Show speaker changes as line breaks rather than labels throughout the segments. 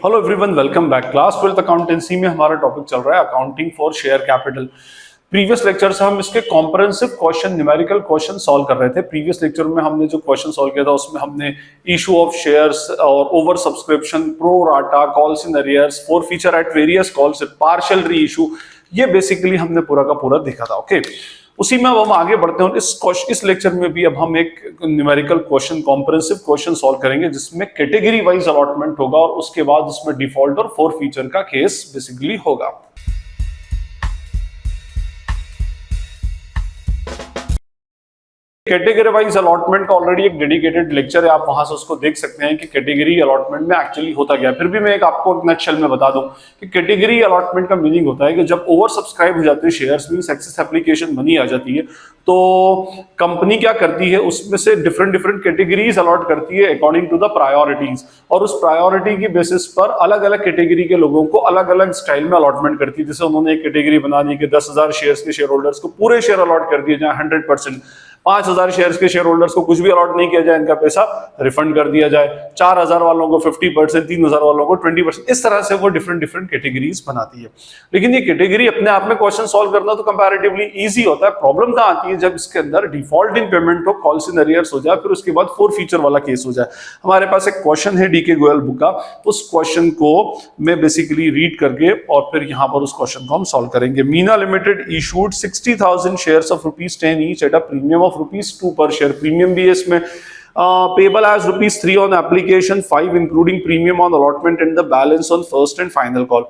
Hello everyone, welcome back. Class 12th accountancy में हमारा topic चल रहा है accounting for share capital. Previous lecture से हम इसके comprehensive question, numerical question solve कर रहे थे। प्रीवियस लेक्चर में हमने जो क्वेश्चन सॉल्व किया था उसमें हमने इशू ऑफ शेयर्स और over subscription, pro rata, calls in arrears, forfeiture at various calls, partial री इशू, ये बेसिकली हमने पूरा का पूरा देखा था। ओके, उसी में अब हम आगे बढ़ते हैं। इस लेक्चर में भी अब हम एक numerical question, comprehensive question solve करेंगे जिसमें कैटेगरी वाइज अलॉटमेंट होगा और उसके बाद उसमें डिफॉल्ट और फॉरफीचर का केस बेसिकली होगा। कैटेगरी वाइज अलॉटमेंट का ऑलरेडी एक डेडिकेटेड लेक्चर है, आप वहां से उसको देख सकते हैं कि कैटेगरी अलॉटमेंट में एक्चुअली होता क्या है। फिर भी मैं आपको एक नटशेल में बता दूं कि कैटेगरी अलॉटमेंट का मीनिंग होता है कि जब ओवर सब्सक्राइब हो जाते हैं shares, means excess application money आ जाती है, तो कंपनी क्या करती है, उसमें से डिफरेंट कैटेगरीज अलॉट करती है अकॉर्डिंग टू द प्रायोरिटीज, और उस प्रायोरिटी की बेसिस पर अलग अलग कैटेगरी के लोगों को अलग अलग स्टाइल में अलॉटमेंट करती है। जैसे उन्होंने एक कैटेगरी बना दी कि 10,000 शेयर्स के शेयर होल्डर्स को पूरे शेयर अलॉट कर दिए जाए 100%, 5,000 शेयर्स के शेयर होल्डर्स को कुछ भी अलॉट नहीं किया जाए, इनका पैसा रिफंड कर दिया जाए, 4,000 वालों को 50%, 3,000 वालों को 20%। इस तरह से वो डिफरेंट कैटेगरीज बनाती है। लेकिन ये कैटेगरी अपने आप में क्वेश्चन सॉल्व करना तो कंपैरेटिवली इजी होता है। प्रॉब्लम कहां आती है, जब इसके अंदर डिफॉल्ट इन पेमेंट हो, कॉल्स इन अरियर्स हो जाए, फिर उसके बाद फॉरफीचर वाला केस हो जाए। हमारे पास एक क्वेश्चन है डीके गोयल बुक का, उस क्वेश्चन को मैं बेसिकली रीड करके और फिर यहां पर उस क्वेश्चन को हम सॉल्व करेंगे। Meena limited issued 60,000 shares of ₹10 each at a premium of ₹2 पर शेयर। प्रीमियम भी है इसमें। Payable as ₹3 on application, 5 including premium on allotment and the balance on first and final call.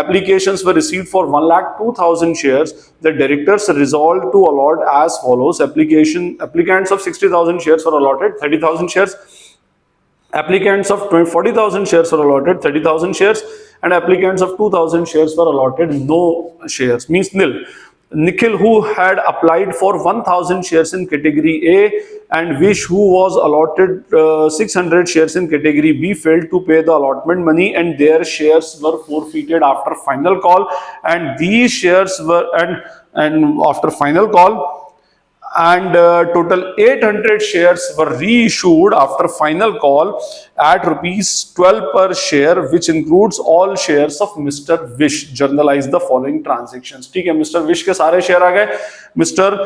Applications were received for 102,000 shares. The directors resolved to allot as follows. Applicants of 60,000 shares were allotted 30,000 shares. Applicants of 40,000 shares were allotted 30,000 shares, and applicants of 2,000 shares were allotted no shares, means nil. Nikhil, who had applied for 1,000 shares in category A, and Vish, who was allotted 600 shares in category B, failed to pay the allotment money and their shares were forfeited after final call. And these shares were and after final call, and total 800 shares were reissued after final call at ₹12 per share, which includes all shares of Mr. Vish. Journalize the following transactions. ठीक है, mister wish के सारे share आ गए, mister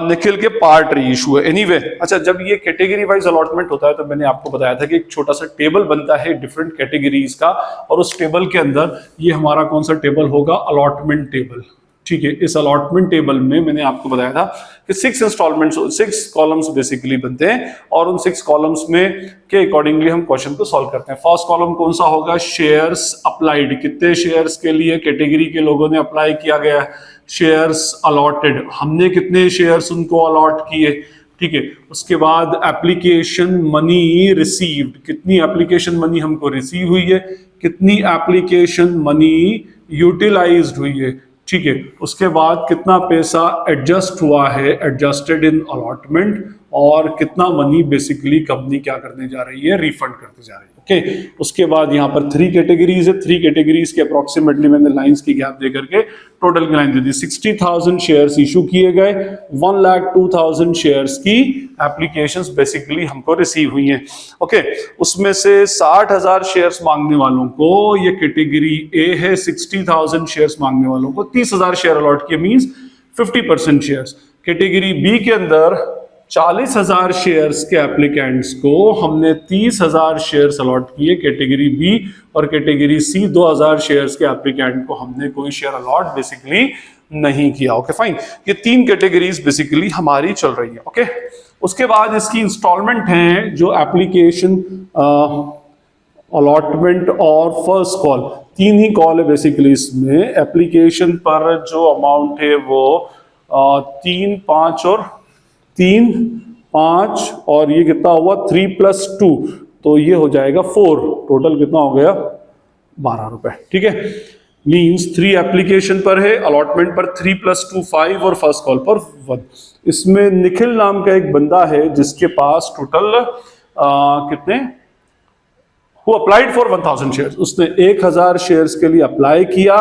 Nikhil के part reissue है। Anyway, अच्छा, जब ये कैटेगरी वाइज अलॉटमेंट होता है तो मैंने आपको बताया था कि एक छोटा सा टेबल बनता है डिफरेंट कैटेगरीज का, और उस टेबल के अंदर ये हमारा कौन सा टेबल होगा, अलॉटमेंट टेबल। ठीक है, इस अलॉटमेंट टेबल में मैंने आपको बताया था कि 6 कॉलम्स बेसिकली बनते हैं, और उन 6 कॉलम्स में के अकॉर्डिंगली हम क्वेश्चन को सॉल्व करते हैं। फर्स्ट कॉलम कौन सा होगा, शेयर्स अप्लाइड, कितने शेयर्स के लिए कैटेगरी के लोगों ने अप्लाई किया गया है। शेयर्स अलॉटेड, हमने कितने शेयर्स उनको अलॉट किए। ठीक है, उसके बाद एप्लीकेशन मनी रिसीव्ड, कितनी एप्लीकेशन मनी हमको रिसीव हुई है, कितनी एप्लीकेशन मनी यूटिलाइज्ड हुई है। ठीक है, उसके बाद कितना पैसा एडजस्ट हुआ है, एडजस्टेड इन अलॉटमेंट, और कितना मनी बेसिकली कंपनी क्या करने जा रही है, रिफंड करने जा रही है। ओके, उसके बाद यहाँ पर 3 कैटेगरीज है। 3 कैटेगरीज के अप्रोक्सीमेटली मैंने लाइंस की गैप दे करके टोटल की लाइन दे दी। 60,000 शेयर्स इशू किए गए, 102,000 शेयर्स की एप्लीकेशंस बेसिकली हमको रिसीव हुई हैं। ओके, उसमें से 60,000 शेयर्स मांगने वालों को, ये कैटेगरी ए है, 60,000 शेयर्स मांगने वालों को 30,000 शेयर अलॉट किए, मींस 50% शेयर्स। कैटेगरी बी के अंदर 40,000 शेयर्स के एप्लीकेंट्स को हमने 30,000 शेयर्स अलॉट किए कैटेगरी बी, और कैटेगरी सी 2,000 शेयर्स के एप्लीकेंट को हमने कोई शेयर अलॉट बेसिकली नहीं किया। ओके फाइन, ये 3 कैटेगरीज बेसिकली हमारी चल रही है। ओके, उसके बाद इसकी इंस्टॉलमेंट है, जो एप्लीकेशन, अलॉटमेंट और फर्स्ट कॉल, 3 ही कॉल है बेसिकली इसमें। एप्लीकेशन पर जो अमाउंट है वो 3, 5 और ये कितना हुआ, 3 + 2, तो ये हो जाएगा 4। टोटल कितना हो गया, ₹12। ठीक है, मींस 3 एप्लीकेशन पर है, अलॉटमेंट पर 3 + 2 5, और फर्स्ट कॉल पर 1। इसमें निखिल नाम का एक बंदा है जिसके पास टोटल कितने, Who applied for 1,000 शेयर्स, उसने 1,000 शेयर्स के लिए अप्लाई किया,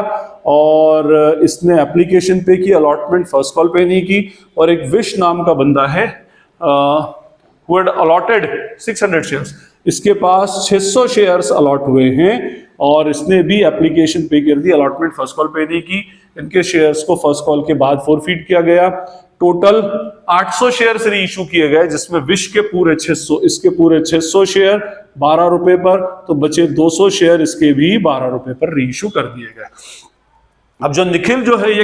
और इसने एप्लीकेशन पे की, अलॉटमेंट फर्स्ट कॉल पे नहीं की। और एक विश नाम का बंदा है, who had allotted 600 shares, इसके पास 600 शेयर्स अलॉट हुए हैं और इसने भी एप्लीकेशन पे कर दी, अलॉटमेंट फर्स्ट कॉल पे नहीं की, इनके शेयर्स को फर्स्ट कॉल के बाद फॉरफीट किया गया। टोटल 800 शेयर्स री इशू किए गए, जिसमें विश के पूरे 600, इसके पूरे 600 शेयर 12 रुपए पर, तो बचे 200 शेयर इसके भी 12 रुपए पर री इशू कर दिए गए। अब जो निखिल जो है ये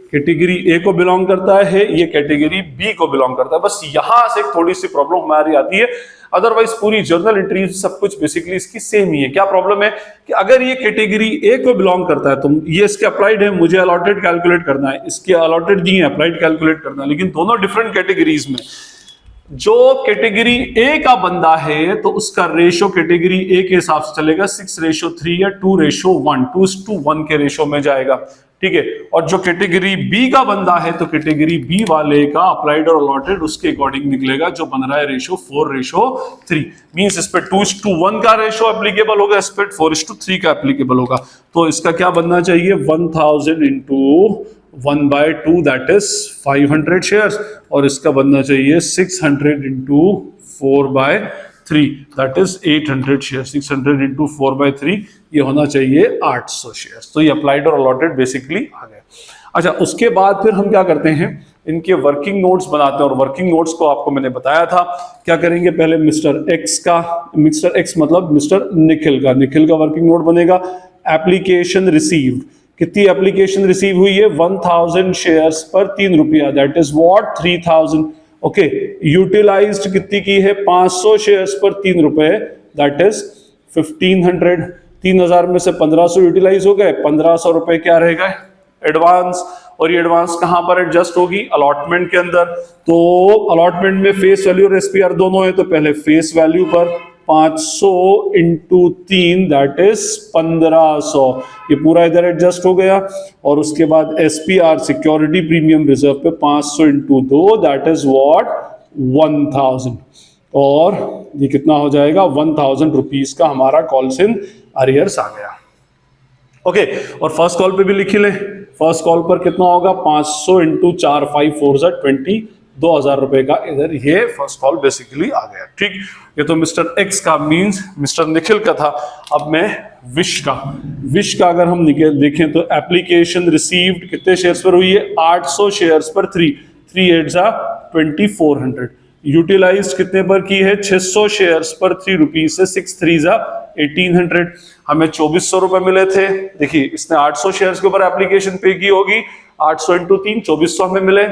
कैटेगरी ए को बिलोंग करता है, ये कैटेगरी बी को बिलोंग करता है। बस यहां से थोड़ी सी प्रॉब्लम हमारी आती है, अदरवाइज पूरी जर्नल एंट्री सब कुछ बेसिकली इसकी सेम ही है। क्या प्रॉब्लम है कि अगर ये कैटेगरी ए को बिलोंग करता है तो ये इसके अप्लाइड है, मुझे अलॉटेड कैलकुलेट करना है, इसके अलॉटेड दी है, अप्लाइड कैलकुलेट करना है, लेकिन दोनों डिफरेंट कैटेगरीज में जो कैटेगरी ए का बंदा है तो उसका रेशो कैटेगरी ए के हिसाब से चलेगा 6:3 या 2:1, 2:1 के रेशो में जाएगा, ठीक है। और जो कैटेगरी बी का बंदा है तो कैटेगरी बी वाले का अप्लाइड और अलॉटेड उसके अकॉर्डिंग निकलेगा, जो बन रहा है रेशो 4:3, मींस इस पे 2:1 का रेशो एप्लीकेबल होगा, इस पे 4:3 का एप्लीकेबल होगा। तो इसका क्या बनना चाहिए, 1000 इंटू 1/2 दैट इज 500 शेयर्स, और इसका बनना चाहिए 600 into 4/3 that is 800 share. 600 into 4/3 ये होना चाहिए 800 शेयर्स। तो ये अप्लाइड और अलॉटेड बेसिकली आ गए। अच्छा, उसके बाद फिर हम क्या करते हैं, इनके वर्किंग नोट्स बनाते हैं, और वर्किंग नोट्स को आपको मैंने बताया था क्या करेंगे, पहले मिस्टर एक्स मतलब मिस्टर निखिल का वर्किंग नोट बनेगा। एप्लीकेशन रिसीव्ड, कितनी एप्लीकेशन रिसीव हुई है, 1000 शेयर्स पर 3 रुपया, that is what 3000। Okay, utilised कितनी की है, 500 शेयर्स पर 3 रुपए, दैट इज 1500। 3000 में से 1500 यूटिलाइज हो गए, 1500 रुपए क्या रहेगा, एडवांस। और ये एडवांस कहां पर एडजस्ट होगी, अलॉटमेंट के अंदर। तो अलॉटमेंट में फेस वैल्यू और एसपीआर दोनों है, तो पहले फेस वैल्यू पर 500 इंटू 3 दैट इज 1500, ये पूरा इधर एडजस्ट हो गया। और उसके बाद एसपीआर सिक्योरिटी प्रीमियम रिजर्व पे 500 इंटू 2 दैट इज व्हाट 1000, और ये कितना हो जाएगा 1000 रुपीज का हमारा कॉल्स इन अरियर्स आ गया। ओके, और फर्स्ट कॉल पे भी लिखी ले, फर्स्ट कॉल पर कितना होगा, 500 इंटू 4 5 4 20, 2000 रुपए का इधर ये फर्स्ट कॉल बेसिकली आ गया, ठीक। ये तो मिस्टर एक्स का मींस मिस्टर निखिल का था। अब मैं विश का अगर हम देखें तो एप्लीकेशन रिसीव्ड कितने शेयर्स पर हुई है, 800 शेयर्स पर 3 8 2400। यूटिलाइज्ड कितने पर की है, 600 शेयर्स पर 3 रुपीज से 6 3 1800। हमें 2400 रुपए मिले थे, देखिए इसने 800 शेयर्स के ऊपर एप्लीकेशन पे की होगी, 800 इंटू 3 2400 हमें मिले।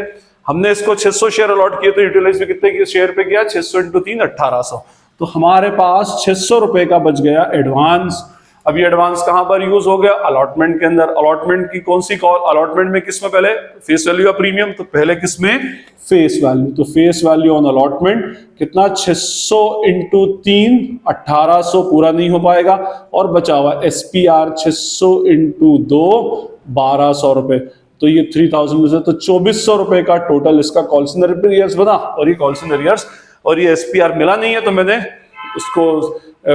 हमने इसको 600 शेयर अलॉट किए तो यूटिलाइज भी कितने की शेयर पे किया, 600 इंटू 3 1800। तो हमारे पास 600 रुपए का बच गया एडवांस। अब ये एडवांस कहां पर यूज हो गया, अलॉटमेंट के अंदर। अलॉटमेंट की कौन सी कॉल, अलॉटमेंट में किस में पहले फेस वैल्यू या प्रीमियम, तो पहले किस में फेस वैल्यू। तो फेस वैल्यू ऑन अलॉटमेंट कितना, 600 इंटू 3 1800 पूरा नहीं हो पाएगा, और बचा हुआ एसपीआर 600 इंटू 2 1200 रुपए। तो ये 3000 में से तो 2400 रुपए का टोटल इसका कॉल्स इन अरियर्स बना, और ये कॉल्स इन अरियर्स और ये एसपीआर मिला नहीं है, तो मैंने उसको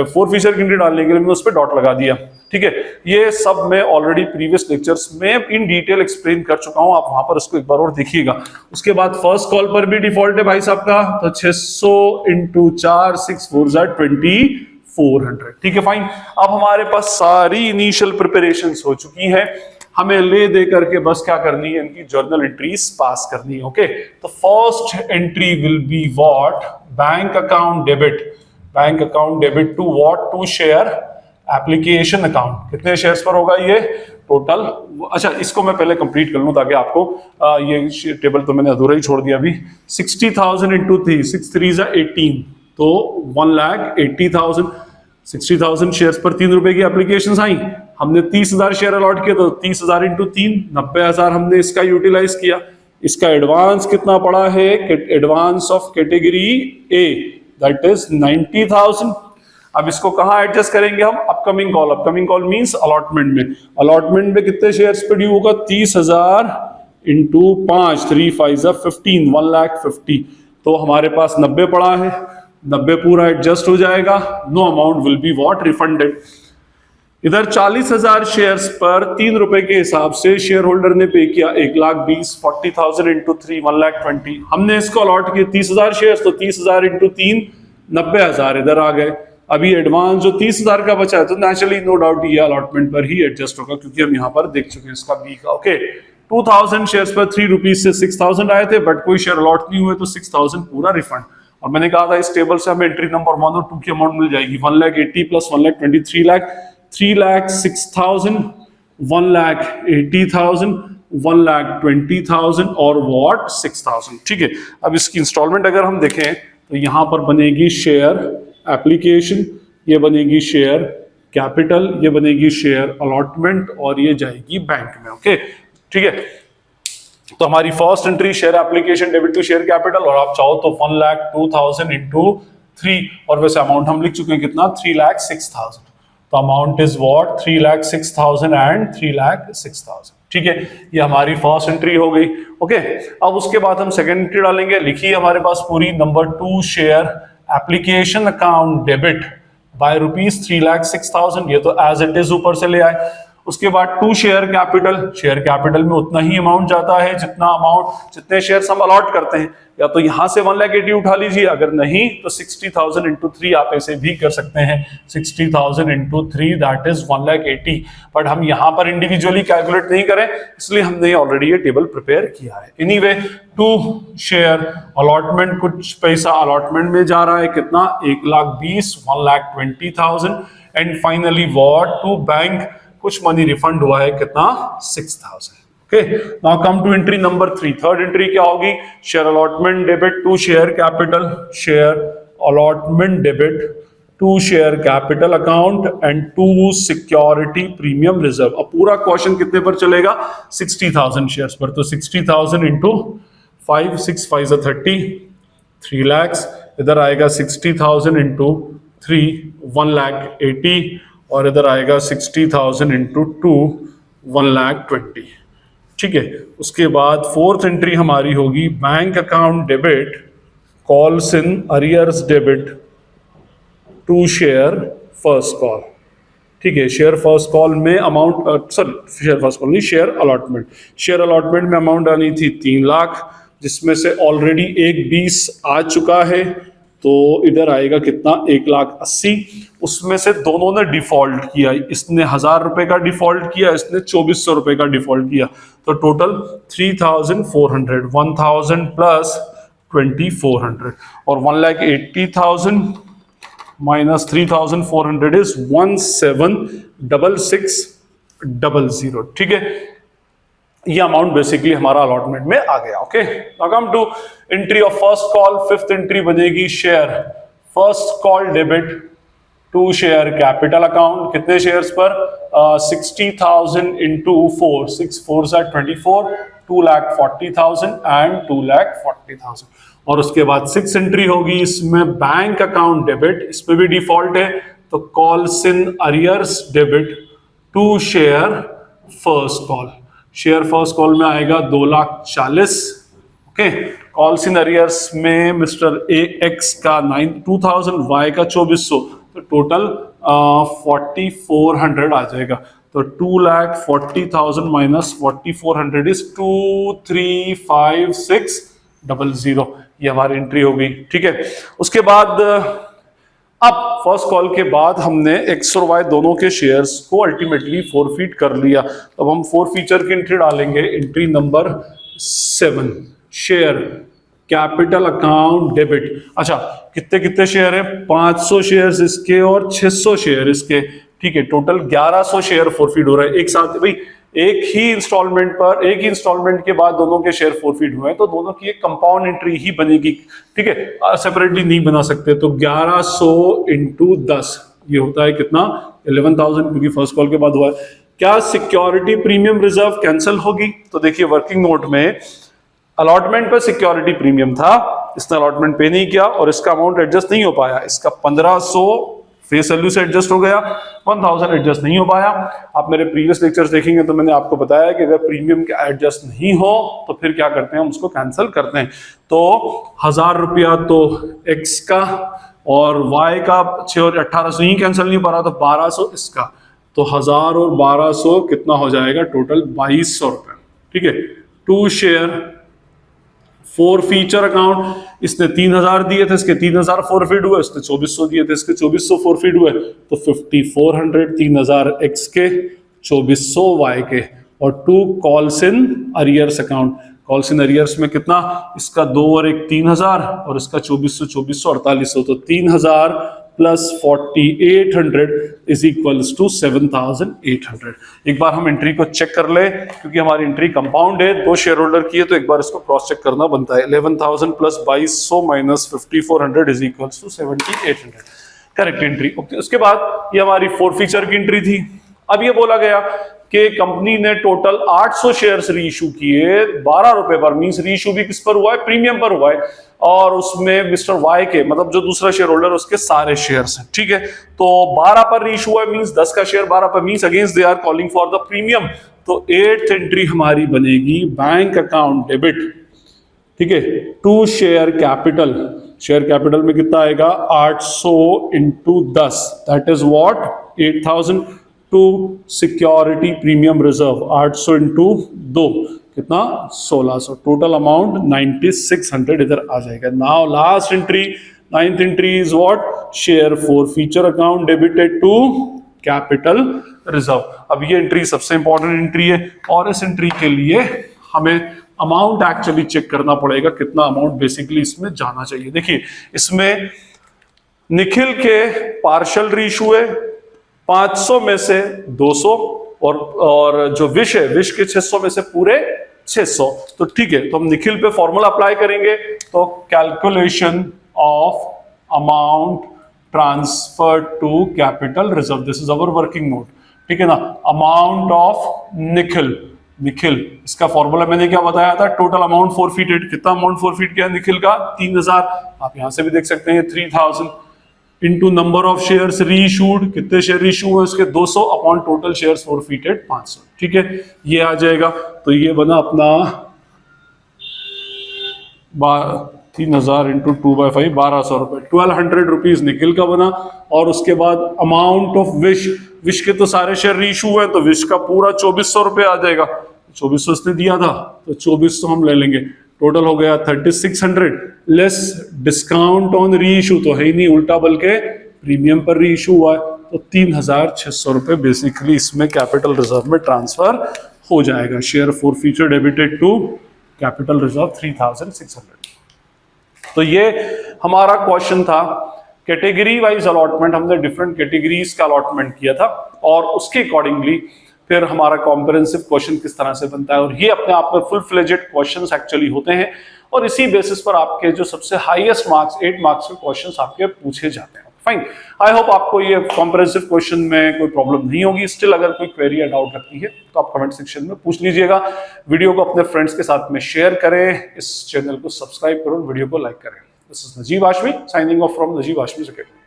4 फीचर की एंट्री डालने के लिए मैंने उस पर डॉट लगा दिया, ठीक है। ये सब मैं ऑलरेडी प्रीवियस लेक्चर्स में इन डिटेल एक्सप्लेन कर चुका हूं, आप वहां पर उसको एक बार और देखिएगा। उसके बाद फर्स्ट कॉल पर भी डिफॉल्ट है भाई साहब का, तो 600 इंटू 4 6 4 2400, ठीक है फाइन। अब हमारे पास सारी इनिशियल प्रिपरेशंस हो चुकी हैं, हमें ले दे करके बस क्या करनी है, इनकी जर्नल एंट्रीज पास करनी है। ओके, तो first entry will be what, bank account debit to what, to share application account. कितने शेयर्स पर होगा ये टोटल, अच्छा इसको मैं पहले कंप्लीट कर लूं ताकि आपको ये टेबल तो मैंने अधूरा ही छोड़ दिया अभी। 60,000 इंटू 3 6 3 18, तो 1,80,000। 60,000 शेयर्स पर 3 रुपए की एप्लीकेशन आई, हमने 30,000 शेयर अलॉट किए, तो 30,000 इंटू 3 90,000 हमने इसका यूटिलाइज किया। इसका एडवांस कितना पड़ा है, advance of category A that is 90,000। अब इसको कहां एडजस्ट करेंगे हम, अपकमिंग कॉल मींस अलॉटमेंट में कितने शेयर्स पे ड्यू होगा, 30,000 इंटू 5 3 5 15 1,50,000। तो हमारे पास 90 पड़ा है, 90 पूरा एडजस्ट हो जाएगा, no amount will be what refunded. इधर 40,000 शेयर्स पर 3 रुपए के हिसाब से शेयर होल्डर ने पे किया 1,20,000, 40,000 इंटू 3 1,20,000। हमने इसको अलॉट किए 30,000 शेयर्स, तो 30,000 इंटू 3 90,000 इधर आ गए। अभी एडवांस जो 30,000 का बचा है तो नेचुरली नो डाउट ये अलॉटमेंट पर ही एडजस्ट होगा, क्योंकि हम यहाँ पर देख चुके हैं इसका बी का। ओके, 2000 शेयर्स पर 3 रुपीज से 6,000 आए थे, बट कोई शेयर अलॉट नहीं हुए तो 6,000 पूरा रिफंड। और मैंने कहा था इस टेबल से हमें एंट्री नंबर 1 और 2 की अमाउंट मिल जाएगी। 1,80,000 प्लस 1,20,000 3 लाख, 3,06,000, 1,80,000, 1,20,000 और वॉट 6,000। ठीक है, अब इसकी इंस्टॉलमेंट अगर हम देखें तो यहां पर बनेगी शेयर एप्लीकेशन, ये बनेगी शेयर कैपिटल, ये बनेगी शेयर अलॉटमेंट और ये जाएगी बैंक में। ओके, ठीक है, तो हमारी first entry share application debit to share capital, और आप चाहो तो 1,02,000 इंटू 3, और वैसे अमाउंट हम लिख चुके हैं कितना, 3,06,000। तो अमाउंट इज व्हाट 3,06,000 एंड 3,06,000। ठीक है, ये हमारी फर्स्ट एंट्री हो गई। ओके, अब उसके बाद हम सेकेंड एंट्री डालेंगे। लिखिए हमारे पास पूरी, number 2 share application account debit by rupees 3,06,000, ये तो एज इट इज ऊपर से ले आए। उसके बाद 2 शेयर कैपिटल, शेयर कैपिटल में उतना ही अमाउंट जाता है जितने शेयर्स हम अलॉट करते हैं। या तो यहां से 1,80,000 उठा लीजिए, अगर नहीं तो 60,000 इंटू 3 आप ऐसे भी कर सकते हैं। 60,000 इंटू 3 दैट इज 1,80,000। बट हम यहां पर इंडिविजुअली कैलकुलेट नहीं करें, इसलिए हमने ऑलरेडी ये टेबल प्रिपेयर किया है। एनीवे 2 शेयर अलॉटमेंट, कुछ पैसा अलॉटमेंट में जा रहा है, कितना 1,20,000, 1,20,000 and finally what to bank, कुछ मनी रिफंड हुआ है, कितना 6,000। Okay, now come to entry number 3। Third entry क्या होगी, share allotment debit to share capital, share allotment debit to share capital account and to security premium reserve. अब पूरा question कितने पर चलेगा, 60,000 शेयर्स पर। तो 60,000 इंटू 5, 6 5 30, 3 lakhs। इधर आएगा 60,000 इंटू 3, 1,80,000, और इधर आएगा 60,000 इंटू 2, 1,20,000। ठीक है, उसके बाद फोर्थ एंट्री हमारी होगी bank account debit calls in arrears debit to share first call. ठीक है, शेयर फर्स्ट कॉल में अमाउंट, शेयर फर्स्ट कॉल नहीं, शेयर अलॉटमेंट। शेयर अलॉटमेंट में अमाउंट आनी थी 3 लाख, जिसमें से ऑलरेडी 1,20,000 आ चुका है, तो इधर आएगा कितना 1,80,000। उसमें से दोनों ने डिफॉल्ट किया, इसने 1,000 रुपए का डिफॉल्ट किया, इसने 2,400 रुपए का डिफॉल्ट किया, तो टोटल 3,400, 1,000 प्लस 2,400, और 1,80,000 माइनस 3,400 इज 17,66,00। ठीक है, ये अमाउंट बेसिकली हमारा अलॉटमेंट में आ गया। Okay, now come to entry of first call. Fifth entry बनेगी share first call debit to share capital account, कितने शेयर्स पर, 60,000 इंटू 4, 6 4 24, 2,40,000 एंड 2,40,000। और उसके बाद 6 एंट्री होगी, इसमें बैंक अकाउंट डेबिट, इसमें भी डिफॉल्ट है, तो calls in arrears debit to share first call. Share first call में आएगा 2,40,000। ओके, कॉल्स इन अरियर्स में मिस्टर ए एक्स का 2,000, वाई का 2,400, तो टोटल 4,400 आ जाएगा। तो 2,40,000 माइनस 4,400 इज 235600। ये हमारी एंट्री हो गई। ठीक है, उसके बाद अब फर्स्ट कॉल के बाद हमने एक्स और वाई दोनों के शेयर्स को अल्टीमेटली फोरफीट कर लिया। तो अब हम फोर फीचर की एंट्री डालेंगे। Entry number 7, share capital account debit. अच्छा, कितने कितने शेयर है, 500 शेयर्स इसके और 600 शेयर इसके। ठीक है, टोटल 1100 शेयर फोरफीट हो रहा है एक साथ। भाई एक ही इंस्टॉलमेंट पर, एक ही इंस्टॉलमेंट के बाद दोनों के शेयर फोरफीट हुए हैं, तो दोनों की एक कंपाउंड एंट्री ही बनेगी। ठीक है, सेपरेटली नहीं बना सकते। तो 1100 इंटू 10 ये होता है कितना, 11,000, क्योंकि फर्स्ट कॉल के बाद हुआ है। क्या सिक्योरिटी प्रीमियम रिजर्व कैंसिल होगी? तो देखिए वर्किंग नोट में अलॉटमेंट पर सिक्योरिटी प्रीमियम था, इसने अलॉटमेंट पे नहीं किया और इसका अमाउंट एडजस्ट नहीं हो पाया। इसका 1,500 फेस वैल्यू से एडजस्ट हो गया, 1,000 एडजस्ट नहीं हो पाया। आप मेरे प्रीवियस लेक्चर्स देखेंगे तो मैंने आपको बताया कि अगर प्रीमियम का एडजस्ट नहीं हो तो फिर क्या करते हैं, हम उसको कैंसिल करते हैं। तो 1,000 रुपया तो एक्स का और वाई का 6 और 1800 ही कैंसिल नहीं हो पा रहा, तो 1,200 इसका। तो 1000 और 1200 कितना हो जाएगा टोटल 2200 रुपए, ठीक है। 2 शेयर 4 फीचर अकाउंट, इसने 3000 दिए थे, इसके 3000 फोरफिट हुए, इसने 2400 दिए थे, इसके 2400 फोरफिट हुए, तो 5400 3000 एक्स के 2400 वाई के। और 2 calls in arrears account, calls in arrears में कितना, इसका 2 और 1 3000 और इसका 2400 2400 4800, तो 3000 प्लस 4800 इज इक्वल्स टू 7800। एक बार हम एंट्री को चेक कर ले, क्योंकि हमारी एंट्री कंपाउंड है, 2 शेयर होल्डर की है, तो एक बार इसको क्रॉस चेक करना बनता है। 11000 plus 2200 minus 5400 is equals to 7800, correct entry. Okay, उसके बाद ये हमारी 4 फीचर की एंट्री थी। अब ये बोला गया कि कंपनी ने टोटल 800 शेयर्स रीइश्यू किए 12 रुपए पर, मींस रीइश्यू भी किस पर हुआ है, प्रीमियम पर हुआ है, और उसमें मिस्टर वाई के, मतलब जो दूसरा शेयर होल्डर, उसके सारे शेयर्स हैं, ठीक है। तो 12 पर रीइश्यू हुआ है, मींस 10 का शेयर 12 पर, means against they are calling for the premium. तो 8th एंट्री हमारी बनेगी बैंक अकाउंट डेबिट, ठीक है, to share capital. Share capital में कितना आएगा 800 into 10, that is what 8000, to security premium reserve 800 into 2 कितना 1600, टोटल अमाउंट 9600 इधर आ जाएगा। Now last entry 9th entry is what share 4 forfeiture account debited to capital reserve. अब ये एंट्री सबसे इंपॉर्टेंट एंट्री है, और इस एंट्री के लिए हमें अमाउंट एक्चुअली चेक करना पड़ेगा, कितना अमाउंट बेसिकली इसमें जाना चाहिए। देखिए, इसमें निखिल के पार्शियल रीइश्यू है 500 में से 200, और जो विश है, विश के 600 में से पूरे 600, तो ठीक है। तो हम निखिल पे फॉर्मूला अप्लाई करेंगे, तो calculation of amount transfer to capital reserve, this is our working note, ठीक है ना। अमाउंट ऑफ निखिल, निखिल इसका फॉर्मूला मैंने क्या बताया था, टोटल अमाउंट फोरफिटेड, कितना अमाउंट फोरफिट किया निखिल का 3000, आप यहां से भी देख सकते हैं 3000, into number of shares reissued, कितने शेयर इशू हुए उसके 200, अपॉन टोटल शेयर्स फोरफिटेड 500, ठीक है, ये आ जाएगा। तो ये बना अपना 3000 इंटू 2/5 1200 रुपए, 1200 रुपीज निखिल का बना। और उसके बाद अमाउंट ऑफ विश, विश के तो सारे शेयर रीइश्यू हुए, तो विश का पूरा 2400 रुपए आ जाएगा, 2400 इसने दिया था, तो 2400 हम ले लेंगे, टोटल हो गया 3600 लेस डिस्काउंट ऑन रीइश्यू, तो है ही नहीं उल्टा, बल्कि प्रीमियम पर रीइश्यू हुआ है, तो 3600 रुपए बेसिकली इसमें कैपिटल रिजर्व में ट्रांसफर हो जाएगा। Share 4 forfeiture debited to capital reserve 3600। तो ये हमारा क्वेश्चन था। कैटेगरी वाइज अलॉटमेंट, हमने डिफरेंट कैटेगरीज का अलॉटमेंट किया था, और उसके अकॉर्डिंगली फिर हमारा कॉम्प्रिहेंसिव क्वेश्चन किस तरह से बनता है, और ये अपने आप में फुल फ्लेजेड क्वेश्चंस एक्चुअली होते हैं, और इसी बेसिस पर आपके जो सबसे हाईएस्ट मार्क्स 8 मार्क्स के क्वेश्चंस आपके पूछे जाते हैं। फाइन, आई होप आपको ये कॉम्प्रिहेंसिव क्वेश्चन में कोई प्रॉब्लम नहीं होगी। स्टिल अगर कोई क्वेरी या डाउट लगती है तो आप कमेंट सेक्शन में पूछ लीजिएगा। वीडियो को अपने फ्रेंड्स के साथ में शेयर करें, इस चैनल को सब्सक्राइब करो, वीडियो को लाइक करें। This is Najeeb Hashmi signing off from Najeeb Hashmi academy.